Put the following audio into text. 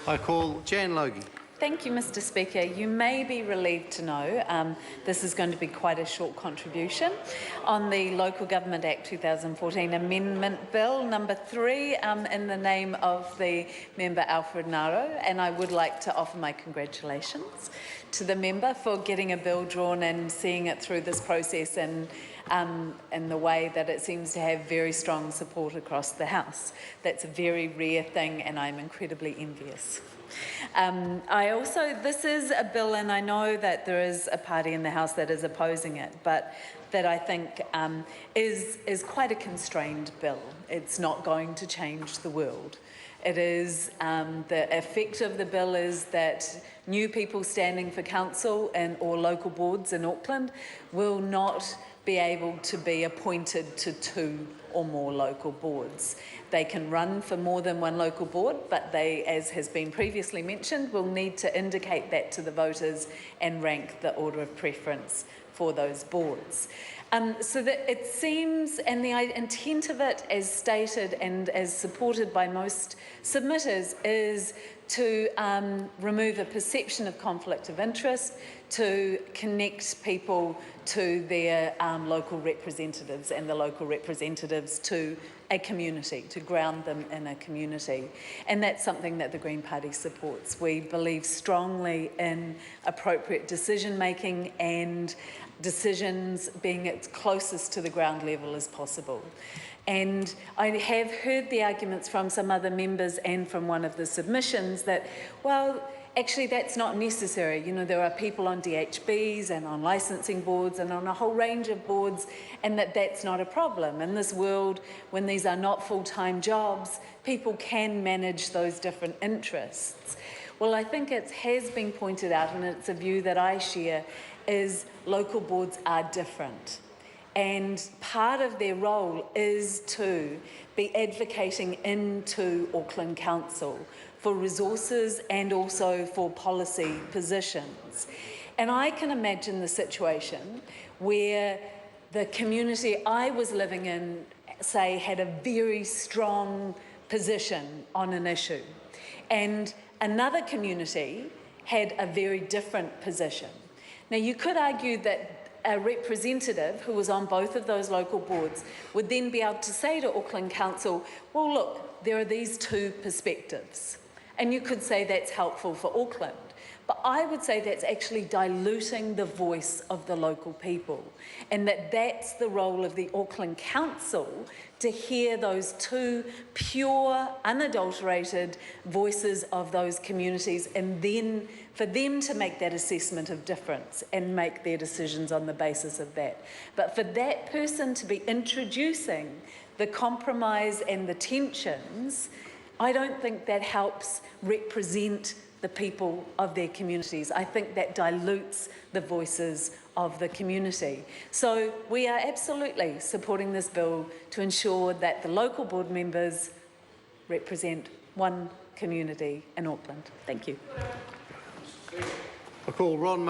I call Jan Logie. Thank you, Mr. Speaker. You may be relieved to know this is going to be quite a short contribution on the Local Government Act 2014 Amendment Bill number 3 in the name of the member Alfred Naro, and I would like to offer my congratulations to the member for getting a bill drawn and seeing it through this process in the way that it seems to have very strong support across the House. That's a very rare thing, and I'm incredibly envious. This is a bill, and I know that there is a party in the House that is opposing it, but that I think is quite a constrained bill. It's not going to change the world. It is, the effect of the bill is that new people standing for council or local boards in Auckland will not be able to be appointed to 2 or more local boards. They can run for more than one local board, but they, as has been previously mentioned, will need to indicate that to the voters and rank the order of preference for those boards. So that it seems, and the intent of it, as stated and as supported by most submitters, is to remove a perception of conflict of interest, to connect people to their local representatives and the local representatives to a community, to ground them in a community. And that's something that the Green Party supports. We believe strongly in appropriate decision making and decisions being as closest to the ground level as possible. And I have heard the arguments from some other members and from one of the submissions that, well, actually that's not necessary. You know, there are people on DHBs and on licensing boards and on a whole range of boards, and that's not a problem. In this world, when these are not full-time jobs, people can manage those different interests. Well, I think it has been pointed out, and it's a view that I share, is local boards are different. And part of their role is to be advocating into Auckland Council for resources and also for policy positions. And I can imagine the situation where the community I was living in, say, had a very strong position on an issue, and another community had a very different position. Now, you could argue that a representative who was on both of those local boards would then be able to say to Auckland Council, well, look, there are these 2 perspectives. And you could say that's helpful for Auckland. But I would say that's actually diluting the voice of the local people, and that's the role of the Auckland Council, to hear those 2 pure, unadulterated voices of those communities, and then for them to make that assessment of difference and make their decisions on the basis of that. But for that person to be introducing the compromise and the tensions, I don't think that helps represent the people of their communities. I think that dilutes the voices of the community. So we are absolutely supporting this bill to ensure that the local board members represent one community in Auckland. Thank you. I call Ron Martin.